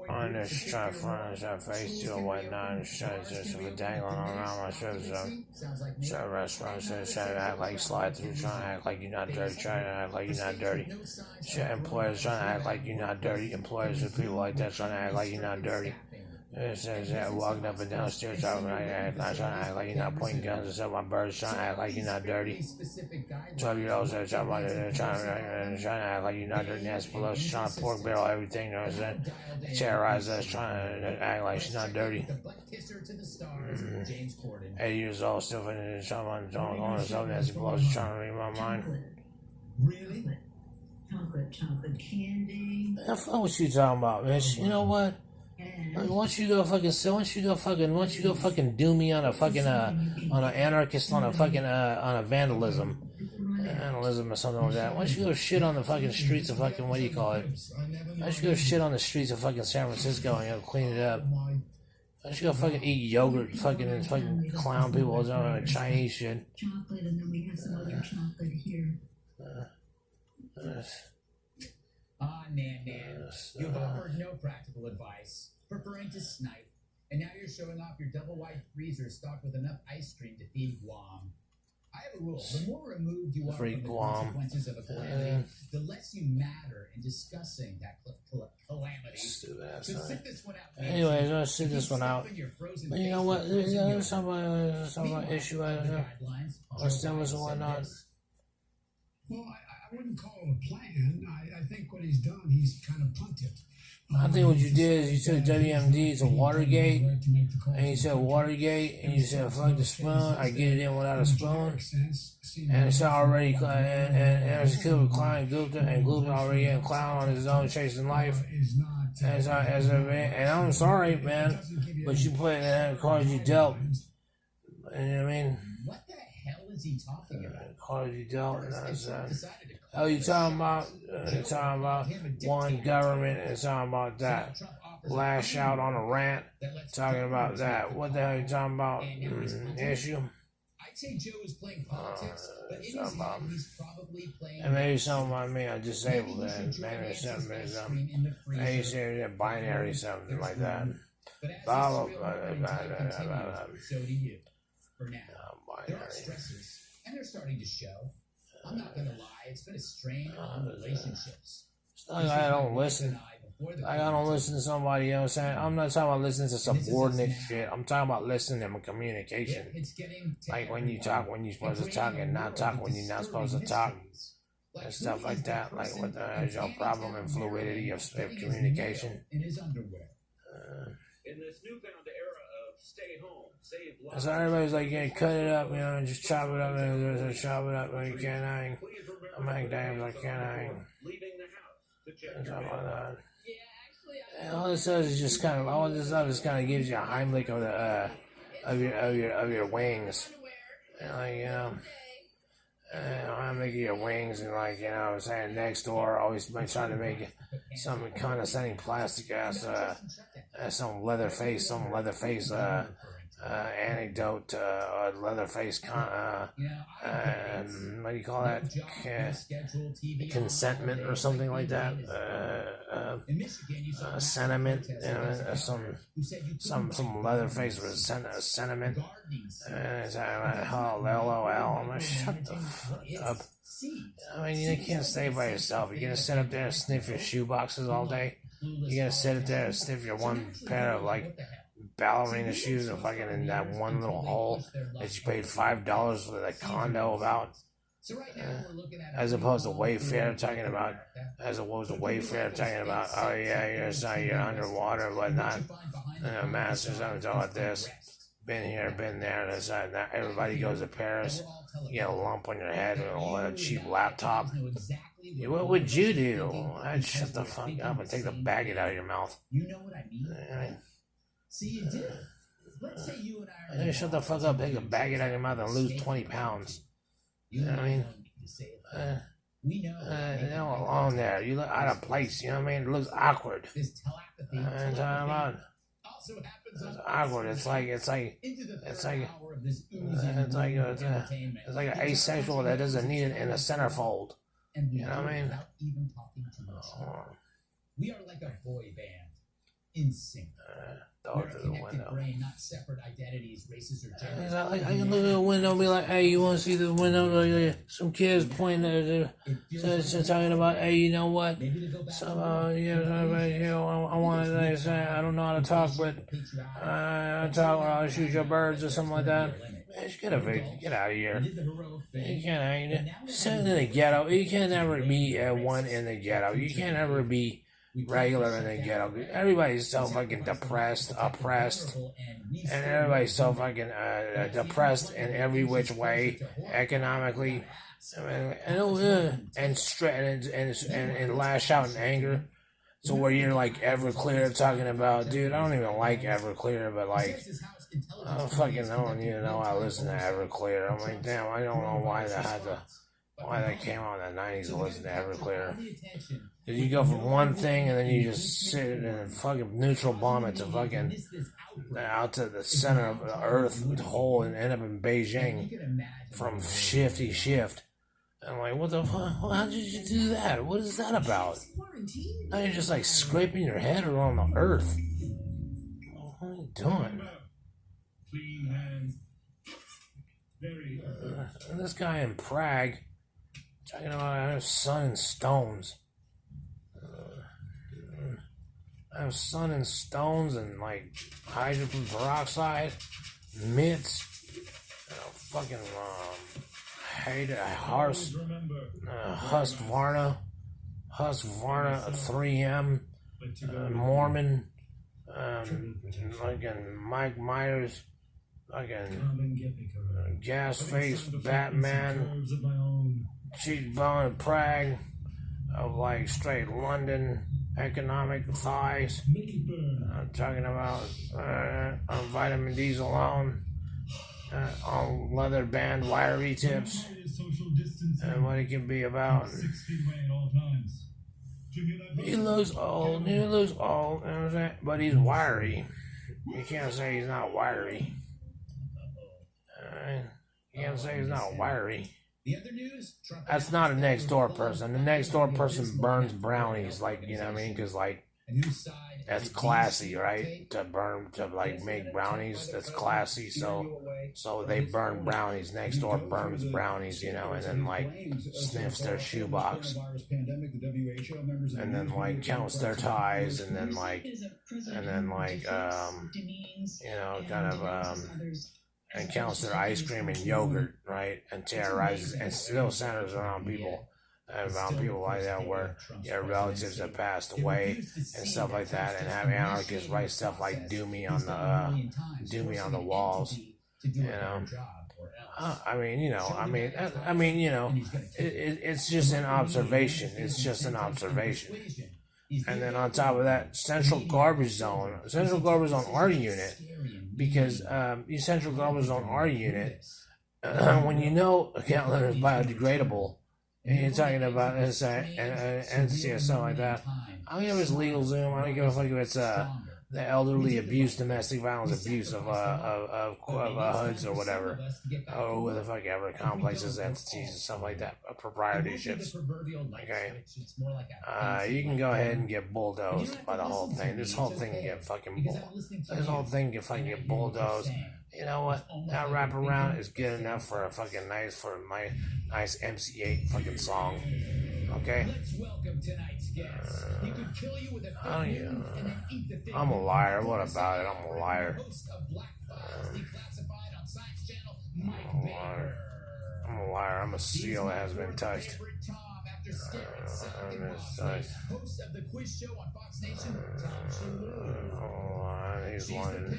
On this trying to find that face to and whatnot, and trying to just dangling around my strips. So restaurants trying to act like slide through, trying to act like you're not dirty, trying to act like you're not dirty. Shit, employers trying to act like you're not dirty. Employers and people like that trying to act like you're not dirty. It says that walking up and down the stairs, trying to act like you're not pointing guns and stuff. My birds trying to act like you're not dirty. 12-year-olds that trying to act like you're not dirty. Nancy Pelosi trying to pork barrel everything. You know what I'm saying? They terrorize us, trying to act like she's not dirty. 80 years old, still finishing something on herself. Nancy Pelosi trying to read my mind. Really? Chocolate candy. I fuck what you talking about, bitch. You know what? Once you go fucking do me on a fucking on an anarchist on a fucking on a vandalism or something like that. Why don't you go shit on the fucking streets of fucking what do you call it? Why don't you go shit on the streets of fucking San Francisco and clean it up? Why don't you go fucking eat yogurt and fucking clown people on Chinese shit? Chocolate, and then we have some other chocolate here. Nan. You've offered no practical advice, preferring to snipe, and now you're showing off your double-wide freezer stocked with enough ice cream to feed Guam. I have a rule: the more removed you are from the consequences of a calamity, the less you matter in discussing that calamity. So sit this one out. Anyways, I'll sit this one out. But you know what? There's some issue out there. Or stimulus and whatnot. Well, I wouldn't call it a plan. I think what he's done, he's kind of punted. I think what you did is you took WMD to Watergate, and you said Watergate, and you said fuck the spoon, I get it in without a spoon, and it's already, and Anderson Cooper, Klein, Gupta, and Gupta already in clown on his own chasing life, and I'm sorry, man, but you put it in the cards you dealt, you know what I mean? What the hell is he talking about? Cards you dealt, and that's oh, you talking about? You're talking about one government and talking about that. Lash out on a rant, talking about that. What the hell are you talking about? Issue? I'd say Joe is playing politics, but in his head, he's probably playing. And maybe something like me, I disabled that. Maybe something. Maybe say binary, something like that. Blah, blah, blah. So do you. For now. There are stressors, and they're starting to show. I'm not gonna lie, it's been a strain on relationships. It's not like I don't listen. I don't listen to somebody else. I'm not talking about listening to subordinate shit. I'm talking about listening and communication. Like when you talk when you're supposed to talk and not talk when you're not supposed to talk. And stuff like that. Like what the hell is your problem and fluidity of communication? In his underwear. In this newfound era of stay home, save lives. So everybody's like, yeah, cut it up, you know, and just chop it up, and chop it up, and you can't hang. I'm like, damn, I can't hang. Leaving the house to check And your stuff like mail. that. And all this does is just kind of, all this stuff is kind of gives you a Heimlich of the, of your wings. And like, you know, Heimlich of your wings, and like, you know, I'm saying next door, always been trying to make some condescending plastic ass, some Leatherface anecdote, Leatherface what do you call that? Consentment or something like that. Sentiment, you know, some Leatherface was sentiment. And it's like, oh, LOL. I'm like, shut the fuck up. I mean, you can't stay by yourself. You're gonna sit up there and sniff your shoe boxes all day. You're gonna sit up there and sniff your one pair of like ballerina shoes and fucking in that one little hole that you paid $5 for that condo about. As opposed to Wayfair talking about, oh yeah, you're underwater and whatnot. Masters, I'm talking about this. Been here, been there, this, that. Now everybody goes to Paris. You get a lump on your head and a cheap laptop. What would you do? I'd shut the fuck up and take the baguette out of your mouth. You know what I mean? See, you do. Let's say you and I are. Shut the fuck up, take a baguette out of your mouth and lose 20 pounds. You know what I mean? We know. Along there. You look out of place, you know what I mean? It looks awkward. This telepathy. And talking about it's awkward. It's like an asexual that doesn't need it in a centerfold. You know what I mean? We are like a boy band. in sync. Dog We're a through the connected window. brain, not separate identities, races, or genders. Is that like, I can look at the window and be like, hey, you want to see the window? Some kids pointing at it, talking about, hey, you know what? Maybe to go back Some, to I want to say, I don't know how to talk, but I talk or I'll shoot your birds or something like that. Man, just get out of here. did the heroic thing. You can't, sitting in the ghetto, you can't ever be one in the ghetto. You can't ever be regular in the ghetto. Everybody's so fucking depressed, oppressed, and everybody's so fucking depressed in every which way, economically, and lash out in anger. So where you're like Everclear talking about, dude, I don't even like Everclear, but like, I don't even know I listen to Everclear. I'm like, damn, I don't know why that came out in the 90s to listen to Everclear. Because you go from one thing and then you just sit in a fucking neutral bomb it to fucking out to the center of the earth hole and end up in Beijing from shifty shift. I'm like, what the fuck? How did you do that? What is that about? Now you're just like scraping your head around the earth. What are you doing? Clean hands. Very. And this guy in Prague talking about I have sun and stones. I have sun and stones and like hydrogen peroxide, mitts, fucking Husqvarna, 3M, Mormon, fucking Mike Myers, fucking gas face Batman, cheekbone Prague, of like straight London economic thighs. I'm talking about on vitamin D's alone, on leather band wiry tips, and what it can be about. He looks old, you know what I'm saying? But he's wiry. You can't say he's not wiry. You can't say he's not wiry. The other news, Trump That's not a next door person. The next door person burns brownies, like, you know what I mean? Because, like, a new side that's classy, right? To like make brownies, that's classy. So they burn brownies. Next door burns brownies, you know, and then like sniffs their shoebox, and then like counts their ties, and then like and counts their ice cream and yogurt, right? And terrorizes and still centers around people like that, where you have relatives that passed away and stuff like that, and have anarchists write stuff like "do me on the walls," you know. It's just an observation. It's just an observation. And then on top of that, central garbage zone our unit, because central garbage zone our unit, when you know a gallon is biodegradable, and you're talking about NCS, something like that, I don't give a if it's legal Zoom, I don't give a fuck if it's the elderly abuse, domestic violence abuse of hoods or whatever, or what the fuck ever, complexes, entities, and stuff like that, proprietorships. Okay, you can go ahead and get bulldozed by the whole thing. This whole thing can get fucking bulldozed. You know what? That wraparound is good enough for my nice MC8 fucking song. Okay? I'm a liar. What about it? I'm a liar. I'm a liar. I'm a seal that has been touched. He's lying.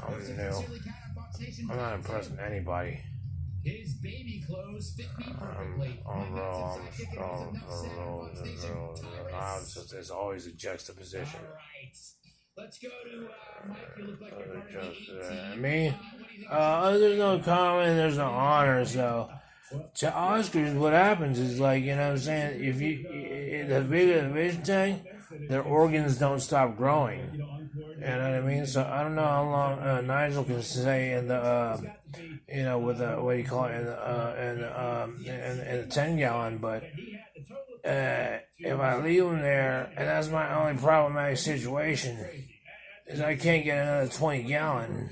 I'm new. I'm not impressing anybody. His baby clothes fit me perfectly. There's always a juxtaposition. All right. Let's go to Mike. You look like you're part of the 18. Me? There's no comment, there's no honor, so to Oscars, what happens is, like, you know what I'm saying, if you, the bigger the vision tank, their organs don't stop growing. You know what I mean? So I don't know how long Nigel can stay in the, with the, what do you call it, in the 10 gallon, but if I leave him there, and that's my only problematic situation, is I can't get another 20 gallon.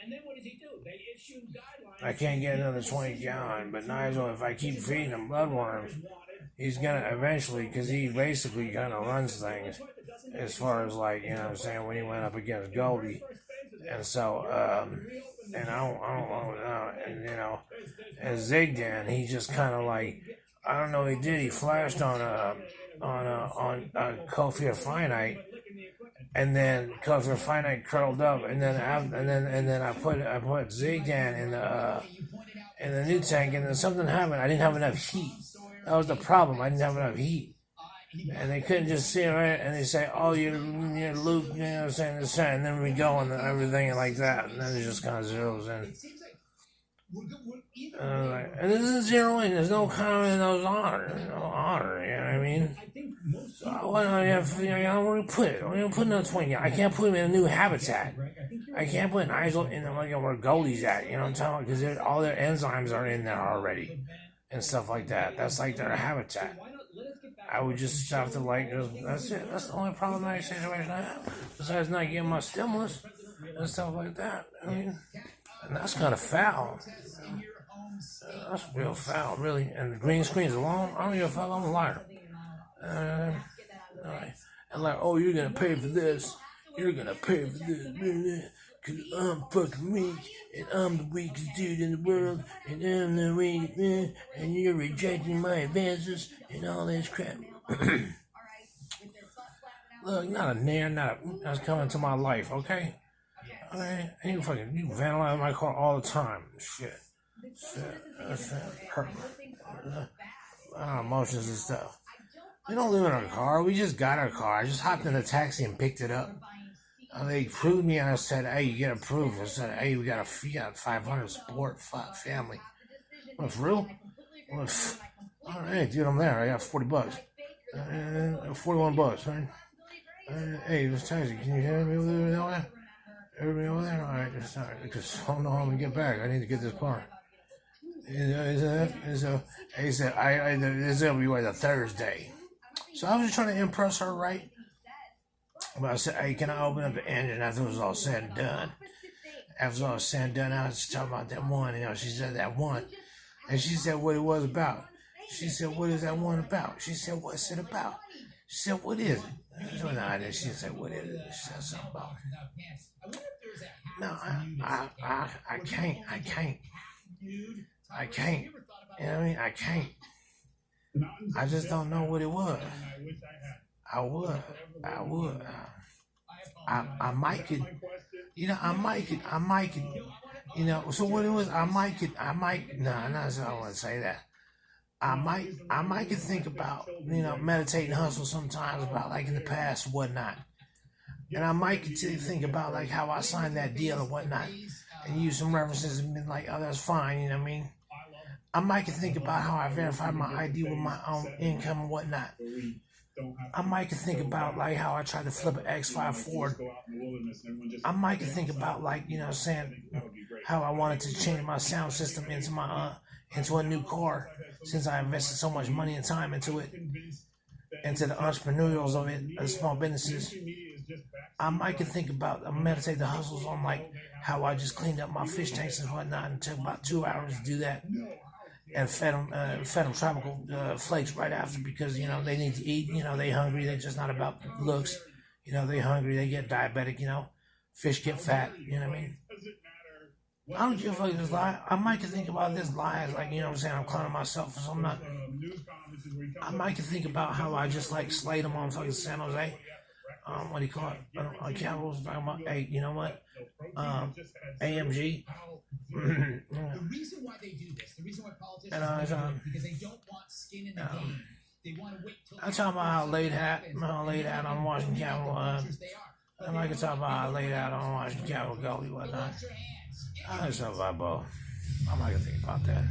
And then what does he do? They issue guidelines. I can't get another 20 gallon, but Nigel, if I keep feeding him bloodworms, he's gonna eventually, because he basically kind of runs things as far as like, you know what I'm saying, when he went up against Goldie. And so, and I don't know, and you know, and Zigdan, he just kind of like, I don't know what he did, he flashed on Kofir Finite, and then Kofir Finite curled up, and then I put Zigdan in the new tank, and then something happened. I didn't have enough heat. That was the problem. I didn't have enough heat. And they couldn't just sit around and they say, "Oh, you're Luke," you know what I'm saying, this, and then we go and everything like that, and then it just kind of zeroes in. And this is zeroing. There's no comment, no honor, you know what I mean? So what I'm gonna put it. I'm gonna put another 20. I can't put him in a new habitat. I can't put Nigel in like where Goldie's at. You know what I'm talking about? Because all their enzymes are in there already and stuff like that. That's like their habitat. I would just have to like, that's it. That's the only problematic situation I have. Besides not getting my stimulus and stuff like that. I mean, and that's kind of foul. That's real foul, really. And the green screen's alone. I don't give a fuck. I'm a liar. And like, oh, you're gonna pay for this. You're gonna pay for this. Cause I'm fucking weak, and I'm the weakest dude in the world, and I'm the weak man, and you're rejecting my advances, and all this crap. Look, not a nair, that's coming to my life, okay? Alright, and you vandalize my car all the time. Shit. That's hurt. Emotions and stuff. We don't live in our car, we just got our car. I just hopped in a taxi and picked it up. They approved me, and I said, "Hey, you get approved." I said, "Hey, we got 500 sport family." Well, for real? Well, all right, dude, I'm there. I got $40. $41, right? Hey, this taxi, can you hear me over there? Everybody over there? All right, sorry, because I don't know how I'm gonna get back. I need to get this car. He said, "This will be like a Thursday." So I was just trying to impress her, right? But I said, "Hey, can I open up the engine after it was all said and done?" After it was all said and done, I was talking about that one, she said that one. And she said what it was about. She said, "What is that one about?" She said, "What's it about?" She said, "What is it?" She said, "What is it?" She said something about it. No, I can't. You know what I mean? I can't. I just don't know what it was. I would. I might could. I might could. So what it was, I might. No, I don't want to say that. I might could think about, meditate and hustle sometimes about like in the past and whatnot. And I might could think about like how I signed that deal and whatnot and use some references and been like, oh, that's fine, you know what I mean? I might could think about how I verified my ID with my own income and whatnot. I might could think about like how I tried to flip an X5 Ford. I might could think about like, how I wanted to change my sound system into my into a new car since I invested so much money and time into it, into the entrepreneurials of it, the small businesses. I might could think about meditate the hustles on like how I just cleaned up my fish tanks and whatnot and took about 2 hours to do that. And fed them tropical flakes right after because, they need to eat. They hungry. They're just not about looks. They hungry. They get diabetic, Fish get fat, you know what I mean? I don't give a fuck this lie. I might could think about this lie as like, I'm clowning myself, so I'm not. I might could think about how I just like slayed them on fucking San Jose. What do you call it? Capitals talking about, hey, you know what? AMG. The reason why they do this, the reason why politicians do it, because they don't want skin in the game. They want to wait till I'm talking about how laid hat on Washington Capitol. I might could talk about how laid out on Washington Capitol Goldie, whatnot. I just talk about both. I might could think about that.